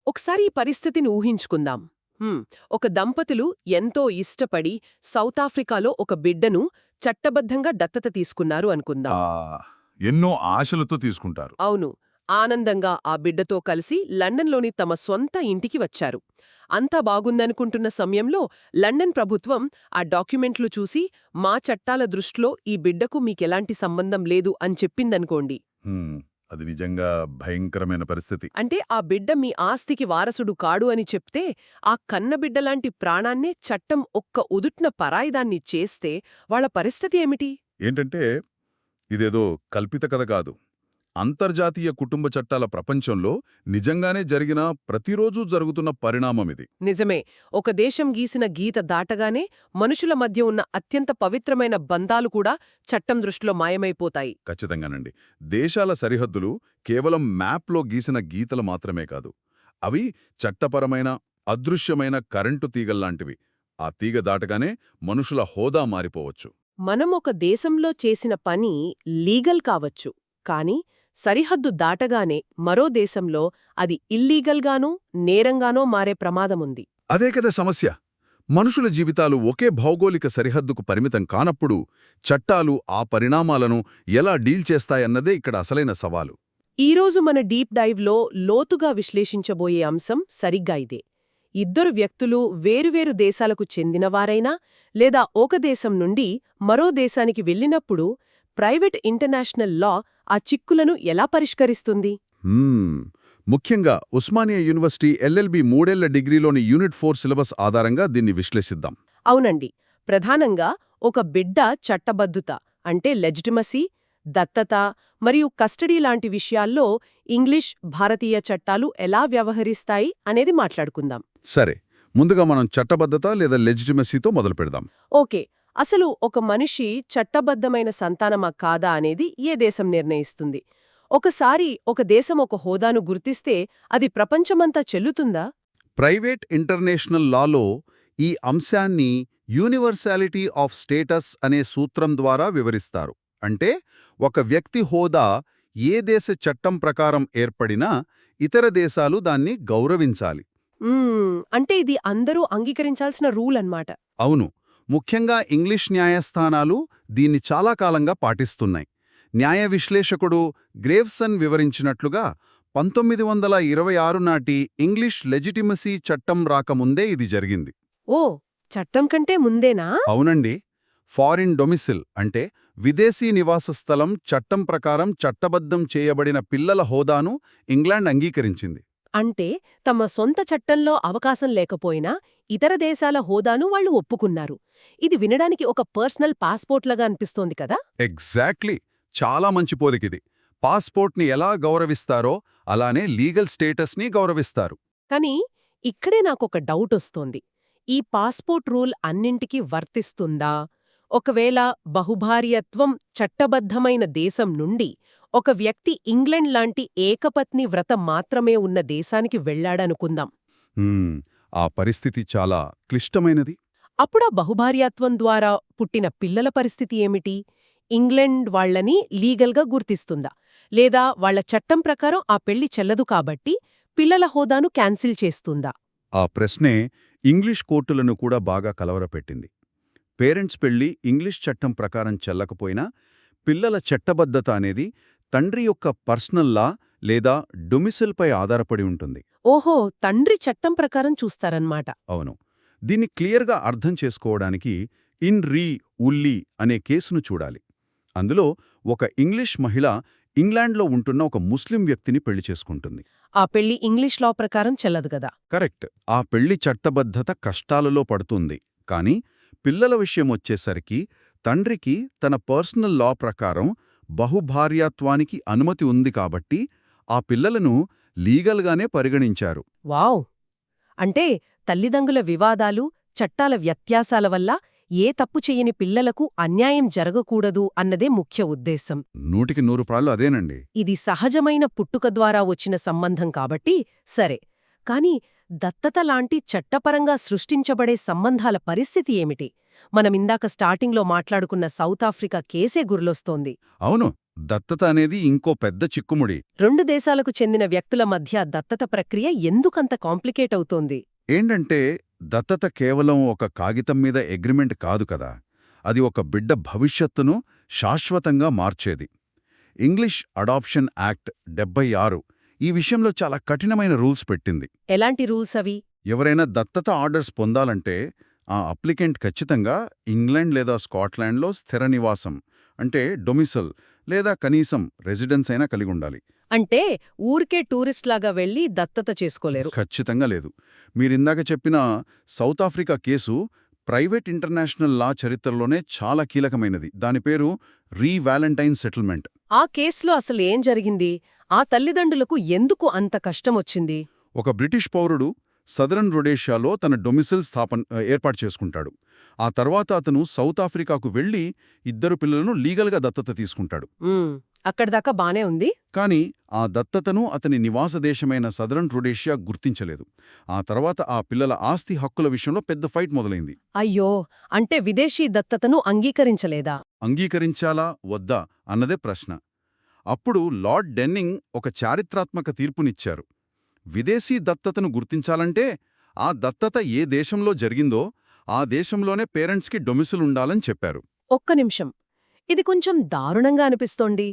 ఒకసారి ఈ పరిస్థితిని ఊహించుకుందాం. ఒక దంపతులు ఎంతో ఇష్టపడి సౌతాఫ్రికాలో ఒక బిడ్డను చట్టబద్ధంగా దత్తత తీసుకున్నారు అనుకుందాం. ఆ ఎన్నో ఆశలతో తీసుకుంటారు. అవును. ఆనందంగా ఆ బిడ్డతో కలిసి లండన్లోని తమ సొంత ఇంటికి వచ్చారు. అంతా బాగుందనుకుంటున్న సమయంలో లండన్ ప్రభుత్వం ఆ డాక్యుమెంట్లు చూసి మా చట్టాల దృష్టిలో ఈ బిడ్డకు మీకెలాంటి సంబంధం లేదు అని చెప్పిందనుకోండి. హ్మ్, అది నిజంగా భయంకరమైన పరిస్థితి. అంటే ఆ బిడ్డ మీ ఆస్తికి వారసుడు కాడు అని చెప్తే ఆ కన్నబిడ్డలాంటి ప్రాణాన్నే చట్టం ఒక్క ఉదుట్న పరాయిదాన్ని చేస్తే వాళ్ళ పరిస్థితి ఏమిటి? ఏంటంటే ఇదేదో కల్పిత కథ కాదు. అంతర్జాతీయ కుటుంబ చట్టాల ప్రపంచంలో నిజంగానే జరిగిన ప్రతిరోజూ జరుగుతున్న పరిణామమిది. నిజమే. ఒక దేశం గీసిన గీత దాటగానే మనుషుల మధ్య ఉన్న అత్యంత పవిత్రమైన బంధాలు కూడా చట్టం దృష్టిలో మాయమైపోతాయి. ఖచ్చితంగానండి. దేశాల సరిహద్దులు కేవలం మ్యాప్లో గీసిన గీతలు మాత్రమే కాదు. అవి చట్టపరమైన, అదృశ్యమైన కరెంటు తీగల్లాంటివి. ఆ తీగ దాటగానే మనుషుల హోదా మారిపోవచ్చు. మనం ఒక దేశంలో చేసిన పని లీగల్ కావచ్చు, కానీ సరిహద్దు దాటగానే మరో దేశంలో అది ఇల్లీగల్గానో నేరంగానో మారే ప్రమాదముంది. అదే కదా సమస్య. మనుషుల జీవితాలు ఒకే భౌగోళిక సరిహద్దుకు పరిమితం కానప్పుడు చట్టాలు ఆ పరిణామాలను ఎలా డీల్ చేస్తాయన్నదే ఇక్కడ అసలైన సవాలు. ఈరోజు మన డీప్ డైవ్లో లోతుగా విశ్లేషించబోయే అంశం సరిగ్గా ఇదే. ఇద్దరు వ్యక్తులు వేరువేరు దేశాలకు చెందినవారైనా లేదా ఒక దేశం నుండి మరో దేశానికి వెళ్ళినప్పుడు ప్రైవేట్ ఇంటర్నేషనల్ లా ఆ చిక్కులను ఎలా పరిష్కరిస్తుంది? ముఖ్యంగా ఉస్మానియా యూనివర్సిటీ ఎల్ఎల్బి 3 ఏళ్ల డిగ్రీలోని యూనిట్ 4 సిలబస్ ఆధారంగా దీన్ని విశ్లేషిద్దాం. అవునండి. ప్రధానంగా ఒక బిడ్డ చట్టబద్ధత అంటే లెజిటిమసీ, దత్తత మరియు కస్టడీ లాంటి విషయాల్లో ఇంగ్లీష్, భారతీయ చట్టాలు ఎలా వ్యవహరిస్తాయి అనేది మాట్లాడుకుందాం. సరే, ముందుగా మనం చట్టబద్ధత లేదా లెజిటిమసీతో మొదలుపెడదాం. ఓకే. అసలు ఒక మనిషి చట్టబద్ధమైన సంతానమా కాదా అనేది ఏ దేశం నిర్ణయిస్తుంది? ఒకసారి ఒక దేశం ఒక హోదాను గుర్తిస్తే అది ప్రపంచమంతా చెల్లుతుందా? ప్రైవేట్ ఇంటర్నేషనల్ లాలో ఈ అంశాన్ని యూనివర్సాలిటీ ఆఫ్ స్టేటస్ అనే సూత్రం ద్వారా వివరిస్తారు. అంటే ఒక వ్యక్తి హోదా ఏ దేశ చట్టం ప్రకారం ఏర్పడినా ఇతర దేశాలు దాన్ని గౌరవించాలి. అంటే ఇది అందరూ అంగీకరించాల్సిన రూల్ అన్నమాట. అవును. ముఖ్యంగా ఇంగ్లీష్ న్యాయస్థానాలు దీన్ని చాలా కాలంగా పాటిస్తున్నాయి. న్యాయ విశ్లేషకుడు గ్రేవ్సన్ వివరించినట్లుగా 1926 నాటి ఇంగ్లీష్ లెజిటిమసీ చట్టం రాకముందే ఇది జరిగింది. ఓ, చట్టం కంటే ముందేనా? అవునండి. ఫారిన్ డొమిసిల్ అంటే విదేశీ నివాస స్థలం చట్టం ప్రకారం చట్టబద్ధం చేయబడిన పిల్లల హోదాను ఇంగ్లాండ్ అంగీకరించింది. అంటే తమ సొంత చట్టంలో అవకాశం లేకపోయినా ఇతర దేశాల హోదాను వాళ్ళు ఒప్పుకున్నారు. ఇది వినడానికి ఒక పర్సనల్ పాస్పోర్ట్లాగా అనిపిస్తోంది కదా? ఎగ్జాక్ట్లీ. చాలా మంచి పోలికిది. పాస్పోర్ట్ని ఎలా గౌరవిస్తారో అలానే లీగల్ స్టేటస్ని గౌరవిస్తారు. కానీ ఇక్కడే నాకొక డౌటొస్తోంది. ఈ పాస్పోర్ట్ రూల్ అన్నింటికీ వర్తిస్తుందా? ఒకవేళ బహుభార్యత్వం చట్టబద్ధమైన దేశం నుండి ఒక వ్యక్తి ఇంగ్లండ్ లాంటి ఏకపత్ని వ్రతం మాత్రమే ఉన్న దేశానికి వెళ్లాడనుకుందాం. ఆ పరిస్థితి చాలా క్లిష్టమైనది. అప్పుడా బహుభార్యాత్వం ద్వారా పుట్టిన పిల్లల పరిస్థితి ఏమిటి? ఇంగ్లండ్ వాళ్లని లీగల్గా గుర్తిస్తుందా? లేదా వాళ్ల చట్టం ప్రకారం ఆ పెళ్లి చెల్లదు కాబట్టి పిల్లల హోదాను క్యాన్సిల్ చేస్తుందా? ఆ ప్రశ్నే ఇంగ్లీష్ కోర్టులను కూడా బాగా కలవరపెట్టింది. పేరెంట్స్ పెళ్లి ఇంగ్లీష్ చట్టం ప్రకారం చెల్లకపోయినా పిల్లల చట్టబద్ధత అనేది తండ్రి యొక్క పర్సనల్ లా లేదా డొమిసిల్పై ఆధారపడి ఉంటుంది. ఓహో, తండ్రి చట్టం ప్రకారం చూస్తారన్మాట. అవును. దీన్ని క్లియర్గా అర్థం చేసుకోవడానికి ఇన్ రీ ఉల్లీ అనే కేసును చూడాలి. అందులో ఒక ఇంగ్లీష్ మహిళ ఇంగ్లాండ్లో ఉంటున్న ఒక ముస్లిం వ్యక్తిని పెళ్లి చేసుకుంటుంది. ఆ పెళ్లి ఇంగ్లీష్ లా ప్రకారం చెల్లదు గదా? కరెక్ట్. ఆ పెళ్లి చట్టబద్ధత కష్టాలలో పడుతుంది. కానీ పిల్లల విషయమొచ్చేసరికి తండ్రికి తన పర్సనల్ లా ప్రకారం బహుభార్యాత్వానికి అనుమతి ఉంది కాబట్టి ఆ పిల్లలను లీగల్గానే పరిగణించారు. వావ్! అంటే తల్లిదండ్రుల వివాదాలు, చట్టాల వ్యత్యాసాల వల్ల ఏ తప్పు చెయ్యని పిల్లలకు అన్యాయం జరగకూడదు అన్నదే ముఖ్య ఉద్దేశం. 100% అదేనండి. ఇది సహజమైన పుట్టుక ద్వారా వచ్చిన సంబంధం కాబట్టి సరే. కాని దత్తత లాంటి చట్టపరంగా సృష్టించబడే సంబంధాల పరిస్థితి ఏమిటి? మనమిందాక స్టార్టింగ్లో మాట్లాడుకున్న సౌతాఫ్రికా కేసే గుర్లొస్తోంది. అవును. దత్తత అనేది ఇంకో పెద్ద చిక్కుముడి. రెండు దేశాలకు చెందిన వ్యక్తుల మధ్య దత్తత ప్రక్రియ ఎందుకంత కాంప్లికేట్ అవుతోంది? ఏంటంటే దత్తత కేవలం ఒక కాగితం మీద అగ్రిమెంట్ కాదు కదా, అది ఒక బిడ్డ భవిష్యత్తును శాశ్వతంగా మార్చేది. ఇంగ్లీష్ అడాప్షన్ యాక్ట్ 76 ఈ విషయంలో చాలా కఠినమైన రూల్స్ పెట్టింది. ఎలాంటి రూల్స్ అవి? ఎవరైనా దత్తత ఆర్డర్స్ పొందాలంటే ఆ అప్లికెంట్ ఖచ్చితంగా ఇంగ్లాండ్ లేదా స్కాట్లాండ్లో స్థిర నివాసం అంటే డొమిసల్ లేదా కనీసం రెసిడెన్స్ అయినా కలిగి ఉండాలి. అంటే ఊరికే టూరిస్ట్ లాగా వెళ్లి దత్తత చేసుకోలేరు. ఖచ్చితంగా లేదు. మీరిందాక చెప్పిన south Africa case private international law చరిత్రలోనే చాలా కీలకమైనది. దాని పేరు రీ-వాలెంటైన్ సెటిల్మెంట్. ఆ కేసులో అసలు ఏం జరిగింది? ఆ తల్లిదండ్రులకు ఎందుకు అంత కష్టమొచ్చింది? ఒక బ్రిటిష్ పౌరుడు సదరన్ రొడేషియాలో తన డొమిసిల్ ఏర్పాటు చేసుకుంటాడు. ఆ తర్వాత అతను సౌత్ ఆఫ్రికాకు వెళ్లి 2 పిల్లలను లీగల్గా దత్తత తీసుకుంటాడు. అక్కడిదాకా బానే ఉంది. కానీ ఆ దత్తతను అతని నివాస దేశమైన సదరన్ రొడేషియా గుర్తించలేదు. ఆ తర్వాత ఆ పిల్లల ఆస్తి హక్కుల విషయంలో పెద్ద ఫైట్ మొదలైంది. అయ్యో, అంటే విదేశీ దత్తతను అంగీకరించలేదా? అంగీకరించాలా వద్దా అన్నదే ప్రశ్న. అప్పుడు లార్డ్ డెన్నింగ్ ఒక చారిత్రాత్మక తీర్పునిచ్చారు. విదేశీ దత్తతను గుర్తించాలంటే ఆ దత్తత ఏ దేశంలో జరిగిందో ఆ దేశంలోనే పేరెంట్స్కి డొమిసిల్ ఉండాలని చెప్పారు. ఒక్క నిమిషం, ఇది కొంచెం దారుణంగా అనిపిస్తోంది.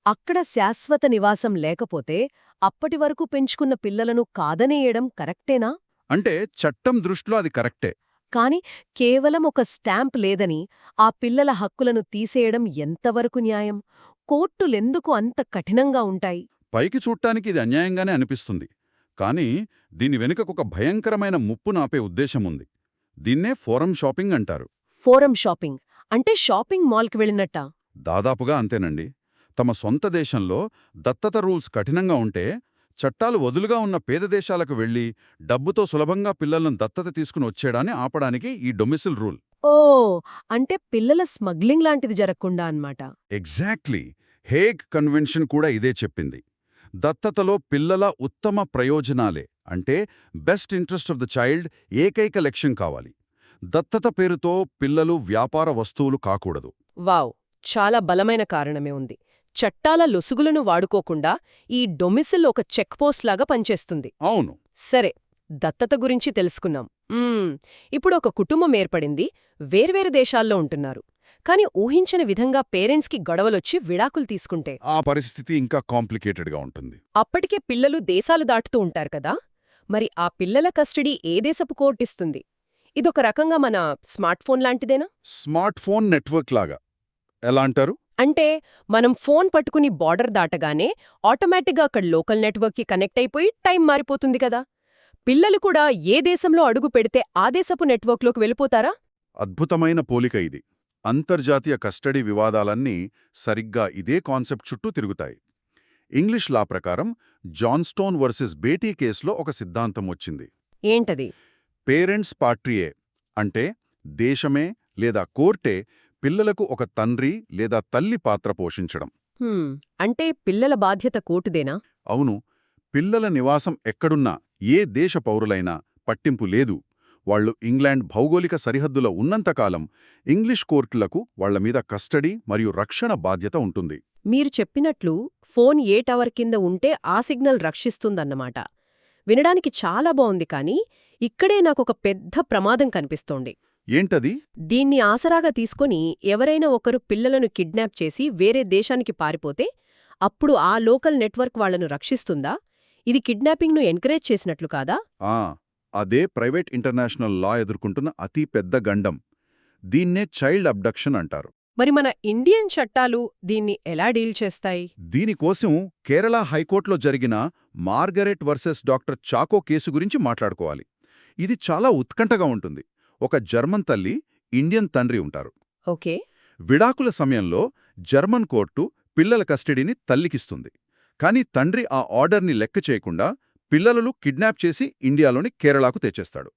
అక్కడ శాశ్వత నివాసం లేకపోతే అప్పటివరకు పెంచుకున్న పిల్లలను కాదనేయడం కరెక్టేనా? అంటే చట్టం దృష్టిలో అది కరెక్టే. కాని కేవలం ఒక స్టాంప్ లేదని ఆ పిల్లల హక్కులను తీసేయడం ఎంతవరకు న్యాయం? కోర్టులెందుకు అంత కఠినంగా ఉంటాయి? పైకి చూడటానికి ఇది అన్యాయంగానే అనిపిస్తుంది. కానీ దీని వెనుకకొక భయంకరమైన ముప్పు నాపే ఉద్దేశముంది. దీన్నే ఫోరం షాపింగ్ అంటారు. ఫోరం షాపింగ్ అంటే షాపింగ్ మాల్కి వెళ్ళినట్టా? దాదాపుగా అంతేనండి. తమ సొంత దేశంలో దత్తత రూల్స్ కఠినంగా ఉంటే చట్టాలు వదులుగా ఉన్న పేద దేశాలకు వెళ్లి డబ్బుతో సులభంగా పిల్లలను దత్తత తీసుకుని వచ్చేయడాన్ని ఆపడానికి ఈ డొమిసిల్ రూల్. ఓ, అంటే పిల్లల స్మగ్లింగ్ లాంటిది జరగకుండా అన్నమాట. ఎగ్జాక్ట్లీ. హేగ్ కన్వెన్షన్ కూడా ఇదే చెప్పింది. దత్తతలో పిల్లల ఉత్తమ ప్రయోజనాలే అంటే best interest of the child ఏకైక లక్ష్యం కావాలి. దత్తత పేరుతో పిల్లలు వ్యాపార వస్తువులు కాకూడదు. వావ్, చాలా బలమైన కారణమే ఉంది. చట్టాల లొసుగులను వాడుకోకుండా ఈ డొమిసిల్ ఒక చెక్ పోస్ట్ లాగా పనిచేస్తుంది. అవును. సరే, దత్తత గురించి తెలుసుకున్నాం. ఇప్పుడు ఒక కుటుంబం ఏర్పడింది, వేర్వేరు దేశాల్లో ఉంటున్నారు. కాని ఊహించని విధంగా పేరెంట్స్కి గొడవలొచ్చి విడాకులు తీసుకుంటే ఆ పరిస్థితి ఇంకా కాంప్లికేటెడ్గా ఉంటుంది. అప్పటికే పిల్లలు దేశాలు దాటుతూ ఉంటారు కదా, మరి ఆ పిల్లల కస్టడీ ఏ దేశపు కోర్టిస్తుంది? ఇదొక రకంగా మన స్మార్ట్ ఫోన్ లాంటిదేనా? స్మార్ట్ ఫోన్ నెట్వర్క్ లాగా. ఎలా అంటారు? అంటే మనం ఫోన్ పట్టుకుని బార్డర్ దాటగానే ఆటోమేటిక్గా అక్కడ లోకల్ నెట్వర్క్కి కనెక్ట్ అయిపోయి టైం మారిపోతుంది కదా. పిల్లలు కూడా ఏ దేశంలో అడుగు పెడితే ఆ దేశపు నెట్వర్క్లోకి వెళ్ళిపోతారా? అద్భుతమైన పోలిక ఇది. అంతర్జాతీయ కస్టడీ వివాదాలన్నీ సరిగ్గా ఇదే కాన్సెప్ట్ చుట్టూ తిరుగుతాయి. ఇంగ్లీష్ లా ప్రకారం జాన్స్టోన్ వర్సెస్ బేటీ కేసులో ఒక సిద్ధాంతం వచ్చింది. ఏంటది? పేరెంట్స్ పాట్రియే అంటే దేశమే లేదా కోర్టే పిల్లలకు ఒక తండ్రి లేదా తల్లి పాత్ర పోషించడం. అంటే పిల్లల బాధ్యత కోర్టుదేనా? అవును. పిల్లల నివాసం ఎక్కడున్నా ఏ దేశ పౌరులైనా పట్టింపు లేదు. వాళ్లు ఇంగ్లాండ్ భౌగోళిక సరిహద్దులో ఉన్నంతకాలం ఇంగ్లీష్ కోర్టులకు వాళ్లమీద కస్టడీ మరియు రక్షణ బాధ్యత ఉంటుంది. మీరు చెప్పినట్లు ఫోన్ ఏ టవర్ కింద ఉంటే ఆ సిగ్నల్ రక్షిస్తుందన్నమాట. వినడానికి చాలా బావుంది, కానీ ఇక్కడే నాకొక పెద్ద ప్రమాదం కనిపిస్తోంది. ఏంటది? దీన్ని ఆసరాగా తీసుకొని ఎవరైనా ఒకరు పిల్లలను కిడ్నాప్ చేసి వేరే దేశానికి పారిపోతే అప్పుడు ఆ లోకల్ నెట్వర్క్ వాళ్లను రక్షిస్తుందా? ఇది కిడ్నాపింగ్ను ఎంకరేజ్ చేసినట్లు కాదా? అదే ప్రైవేట్ ఇంటర్నేషనల్ లా ఎదుర్కొంటున్న అతి పెద్ద గండం. దీన్నే చైల్డ్ అబ్డక్షన్ అంటారు. మరి మన ఇండియన్ చట్టాలు దీన్ని ఎలా డీల్ చేస్తాయి? దీనికోసం కేరళ హైకోర్టులో జరిగిన Margaret versus doctor Chacko case గురించి మాట్లాడుకోవాలి. ఇది చాలా ఉత్కంఠగా ఉంటుంది. ఒక జర్మన్ తల్లి, ఇండియన్ తండ్రి ఉంటారు. ఓకే. విడాకుల సమయంలో జర్మన్ కోర్టు పిల్లల కస్టడీని తల్లికిస్తుంది. కానీ తండ్రి ఆ ఆర్డర్ని లెక్క చేయకుండా పిల్లలను కిడ్నాప్ చేసి ఇండియాలోని కేరళకు తెచ్చేస్తాడు.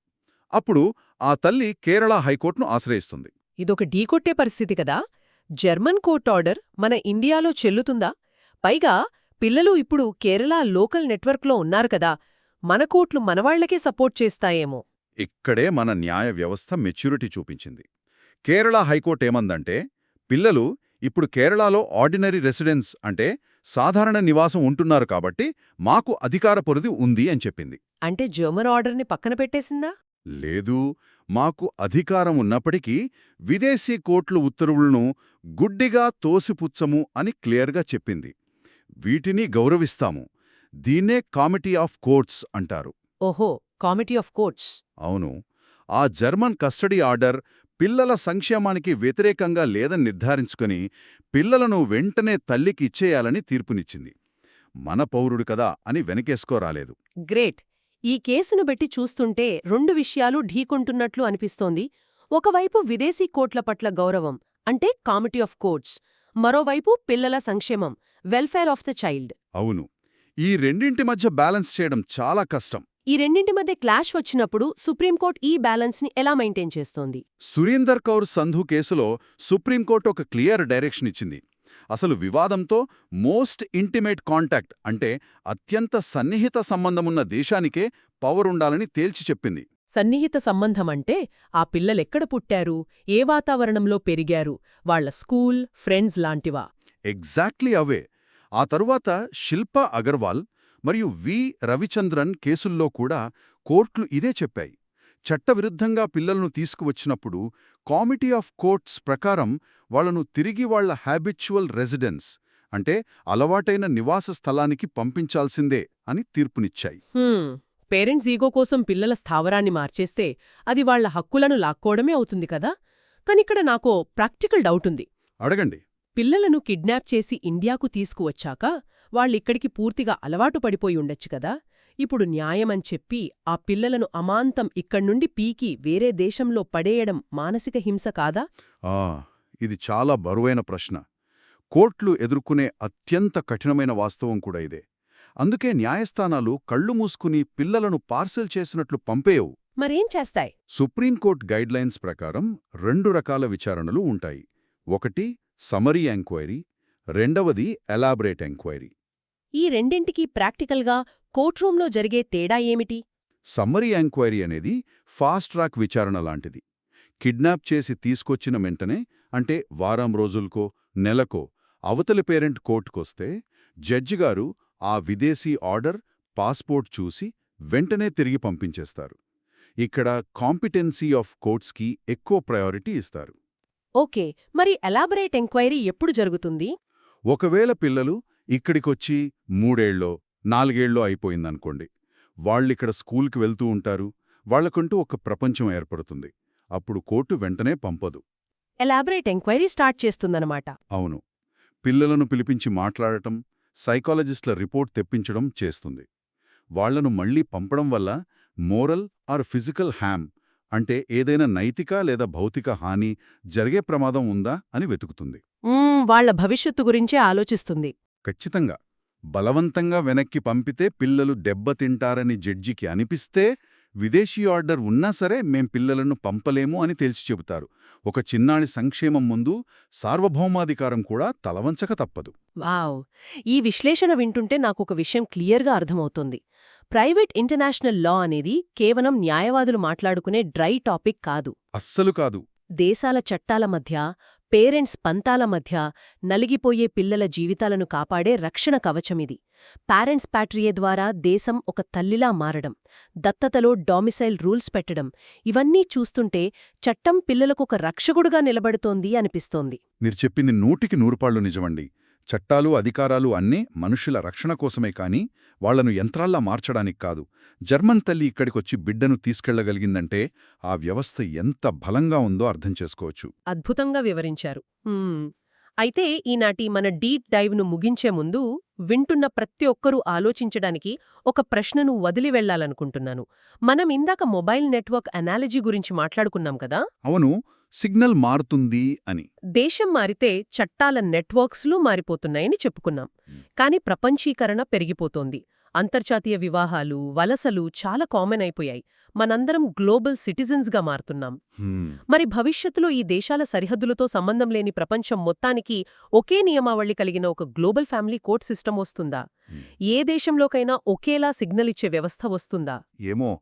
అప్పుడు ఆ తల్లి కేరళ హైకోర్టును ఆశ్రయిస్తుంది. ఇదొక ఢీకొట్టే పరిస్థితి కదా. జర్మన్ కోర్ట్ ఆర్డర్ మన ఇండియాలో చెల్లుతుందా? పైగా పిల్లలు ఇప్పుడు కేరళ లోకల్ నెట్వర్క్లో ఉన్నారు కదా, మన కోర్టులు మనవాళ్లకే సపోర్ట్ చేస్తాయేమో. ఇక్కడే మన న్యాయ వ్యవస్థ మెచ్యూరిటీ చూపించింది. కేరళ హైకోర్టు ఏమందంటే పిల్లలు ఇప్పుడు కేరళలో ఆర్డినరీ రెసిడెన్స్ అంటే సాధారణ నివాసం ఉంటున్నారు కాబట్టి మాకు అధికార పరిధి ఉంది అని చెప్పింది. అంటే జర్మన్ ఆర్డర్ని పక్కన పెట్టేసిందా? లేదు, మాకు అధికారం ఉన్నప్పటికీ విదేశీ కోర్టుల ఉత్తర్వులను గుడ్డిగా తోసిపుచ్చము అని క్లియర్గా చెప్పింది. వీటిని గౌరవిస్తాము. దీన్నే కామిటీ ఆఫ్ కోర్ట్స్ అంటారు. ఓహో, కామిటీ ఆఫ్ కోర్ట్స్. అవును, ఆ జర్మన్ కస్టడీ ఆర్డర్ పిల్లల సంక్షేమానికి వ్యతిరేకంగా లేదని నిర్ధారించుకుని పిల్లలను వెంటనే తల్లికి ఇచ్చేయాలని తీర్పునిచ్చింది. మన పౌరుడు కదా అని వెనకేసుకోరాలేదు. గ్రేట్. ఈ కేసును బట్టి చూస్తుంటే రెండు విషయాలు ఢీకొంటున్నట్లు అనిపిస్తోంది. ఒకవైపు విదేశీ కోర్ట్ల పట్ల గౌరవం, అంటే కామిటీ ఆఫ్ కోర్ట్స్, మరోవైపు పిల్లల సంక్షేమం, వెల్ఫేర్ ఆఫ్ ద చైల్డ్. అవును, ఈ రెండింటి మధ్య బ్యాలెన్స్ చేయడం చాలా కష్టం. ఈ రెండింటి మధ్య క్లాష్ వచ్చినప్పుడు సుప్రీంకోర్టు ఈ బ్యాలెన్స్ని ఎలా మెయింటైన్ చేస్తోంది? సురీందర్ కౌర్ సంధు కేసులో సుప్రీంకోర్టు ఒక క్లియర్ డైరెక్షన్ ఇచ్చింది. అసలు వివాదంతో మోస్ట్ ఇంటిమేట్ కాంటాక్ట్ అంటే అత్యంత సన్నిహిత సంబంధమున్న దేశానికే పవర్ ఉండాలని తేల్చి చెప్పింది. సన్నిహిత సంబంధమంటే ఆ పిల్లలెక్కడ పుట్టారు, ఏ వాతావరణంలో పెరిగారు, వాళ్ల స్కూల్, ఫ్రెండ్స్ లాంటివా? ఎగ్జాక్ట్లీ అవే. ఆ తరువాత శిల్పా అగర్వాల్ మరియు వి రవిచంద్రన్ కేసుల్లో కూడా కోర్టులు ఇదే చెప్పాయి. చట్టవిరుద్ధంగా పిల్లలను తీసుకువచ్చినప్పుడు కామిటీ ఆఫ్ కోర్ట్స్ ప్రకారం వాళ్లను తిరిగి వాళ్ల హ్యాబిచువల్ రెసిడెన్స్ అంటే అలవాటైన నివాస స్థలానికి పంపించాల్సిందే అని తీర్పునిచ్చాయి. పేరెంట్స్ ఈగో కోసం పిల్లల స్థావరాన్ని మార్చేస్తే అది వాళ్ల హక్కులను లాక్కోవడమే అవుతుంది కదా? కానిక్కడ నాకో ప్రాక్టికల్ డౌటుంది. అడగండి. పిల్లలను కిడ్నాప్ చేసి ఇండియాకు తీసుకువచ్చాక వాళ్ళిక్కడికి పూర్తిగా అలవాటు పడిపోయి ఉండొచ్చు కదా? ఇప్పుడు న్యాయమని చెప్పి ఆ పిల్లలను అమాంతం ఇక్కడ్నుండి పీకి వేరే దేశంలో పడేయడం మానసిక హింస కాదా? ఇది చాలా బరువైన ప్రశ్న. కోర్టులు ఎదుర్కొనే అత్యంత కఠినమైన వాస్తవం కూడా ఇదే. అందుకే న్యాయస్థానాలు కళ్ళు మూసుకుని పిల్లలను పార్సెల్ చేసినట్లు పంపేయవు. మరేం చేస్తాయి? సుప్రీంకోర్టు గైడ్లైన్స్ ప్రకారం 2 రకాల విచారణలు ఉంటాయి. ఒకటి సమరీ ఎంక్వైరీ, రెండవది ఎలాబరేట్ ఎంక్వైరీ. ఈ రెండింటికి ప్రాక్టికల్గా కోర్ట్రూంలో జరిగే తేడా ఏమిటి? సమ్మరీ ఎంక్వైరీ అనేది ఫాస్ట్ ట్రాక్ విచారణ లాంటిది. కిడ్నాప్ చేసి తీసుకొచ్చిన వెంటనే, అంటే వారం రోజులకో నెలకో అవతలి పేరెంట్ కోర్టుకొస్తే జడ్జిగారు ఆ విదేశీ ఆర్డర్, పాస్పోర్ట్ చూసి వెంటనే తిరిగి పంపించేస్తారు. ఇక్కడ కాంపిటెన్సీ ఆఫ్ కోర్ట్స్కి ఎక్కువ ప్రయారిటీ ఇస్తారు. ఓకే, మరి ఎలాబరేట్ ఎంక్వైరీ ఎప్పుడు జరుగుతుంది? ఒకవేళ పిల్లలు ఇక్కడికొచ్చి 3 ఏళ్ళో 4 ఏళ్ళో అయిపోయిందనుకోండి. వాళ్ళిక్కడ స్కూల్కి వెళ్తూ ఉంటారు. వాళ్లకంటూ ఒక ప్రపంచం ఏర్పడుతుంది. అప్పుడు కోర్టు వెంటనే పంపదు. ఎలాబరేట్ ఎంక్వైరీ స్టార్ట్ చేస్తుందన్నమాట. అవును, పిల్లలను పిలిపించి మాట్లాడటం, సైకాలజిస్టుల రిపోర్ట్ తెప్పించడం చేస్తుంది. వాళ్లను మళ్లీ పంపడం వల్ల మోరల్ ఆర్ ఫిజికల్ హామ్ అంటే ఏదైనా నైతిక లేదా భౌతిక హాని జరిగే ప్రమాదం ఉందా అని వెతుకుతుంది. వాళ్ల భవిష్యత్తు గురించే ఆలోచిస్తుంది. ఖచ్చితంగా. బలవంతంగా వెనక్కి పంపితే పిల్లలు దెబ్బతింటారని జడ్జికి అనిపిస్తే విదేశీ ఆర్డర్ ఉన్నా సరే మేం పిల్లలను పంపలేము అని తేల్చి చెబుతారు. ఒక చిన్నాని సంక్షేమం ముందు సార్వభౌమాధికారం కూడా తలవంచక తప్పదు. వావ్! ఈ విశ్లేషణ వింటుంటే నాకొక విషయం క్లియర్గా అర్థమవుతోంది. ప్రైవేట్ ఇంటర్నేషనల్ లా అనేది కేవలం న్యాయవాదులు మాట్లాడుకునే డ్రై టాపిక్ కాదు. అస్సలు కాదు. దేశాల చట్టాల మధ్య, పేరెంట్స్ పంతాల మధ్య నలిగిపోయే పిల్లల జీవితాలను కాపాడే రక్షణ కవచమిది. పేరెంట్స్ ప్యాట్రియే ద్వారా దేశం ఒక తల్లిలా మారడం, దత్తతలో డామిసైల్ రూల్స్ పెట్టడం, ఇవన్నీ చూస్తుంటే చట్టం పిల్లలకొక రక్షకుడుగా నిలబడుతోంది అనిపిస్తోంది. మీరు చెప్పింది 100% నిజమండి. చట్టాలు, అధికారాలు అన్నీ మనుషుల రక్షణ కోసమే కాని వాళ్లను యంత్రాల్లా మార్చడానికి కాదు. జర్మన్ తల్లి ఇక్కడికొచ్చి బిడ్డను తీసుకెళ్లగలిగిందంటే ఆ వ్యవస్థ ఎంత బలంగా ఉందో అర్థం చేసుకోవచ్చు. అద్భుతంగా వివరించారు. అయితే ఈనాటి మన డీప్ డైవ్ను ముగించే ముందు వింటున్న ప్రతి ఒక్కరూ ఆలోచించడానికి ఒక ప్రశ్నను వదిలి వెళ్లాలనుకుంటున్నాను. మనం ఇందాక మొబైల్ నెట్వర్క్ అనాలజీ గురించి మాట్లాడుకున్నాం కదా? అవును, సిగ్నల్ మారుతుంది అని. దేశం మారితే చట్టాల నెట్వర్క్స్లు మారిపోతున్నాయని చెప్పుకున్నాం. కాని ప్రపంచీకరణ పెరిగిపోతోంది. అంతర్జాతీయ వివాహాలు, వలసలు చాలా కామన్ అయిపోయాయి. మనందరం గ్లోబల్ సిటిజన్స్గా మారుతున్నాం. మరి భవిష్యత్తులో ఈ దేశాల సరిహద్దులతో సంబంధం లేని ప్రపంచం మొత్తానికి ఒకే నియమావళి కలిగిన ఒక గ్లోబల్ ఫ్యామిలీ కోర్ట్ సిస్టమ్ వస్తుందా? ఏ దేశంలోకైనా ఒకేలా సిగ్నల్ ఇచ్చే వ్యవస్థ వస్తుందా? ఏమో,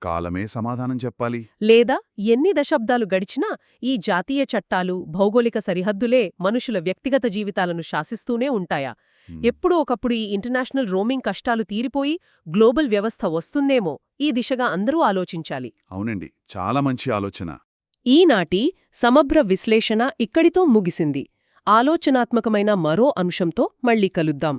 కాలమే సమాధానం చెప్పాలి. లేదా ఎన్ని దశాబ్దాలు గడిచినా ఈ జాతీయ చట్టాలు, భౌగోళిక సరిహద్దులే మనుషుల వ్యక్తిగత జీవితాలను శాసిస్తూనే ఉంటాయా? ఎప్పుడో ఒకప్పుడు ఈ ఇంటర్నేషనల్ రోమింగ్ కష్టాలు తీరిపోయి గ్లోబల్ వ్యవస్థ వస్తుందేమో, ఈ దిశగా అందరూ ఆలోచించాలి. అవునండి, చాలా మంచి ఆలోచన. ఈనాటి సమగ్ర విశ్లేషణ ఇక్కడితో ముగిసింది. ఆలోచనాత్మకమైన మరో అంశంతో మళ్ళీ కలుద్దాం.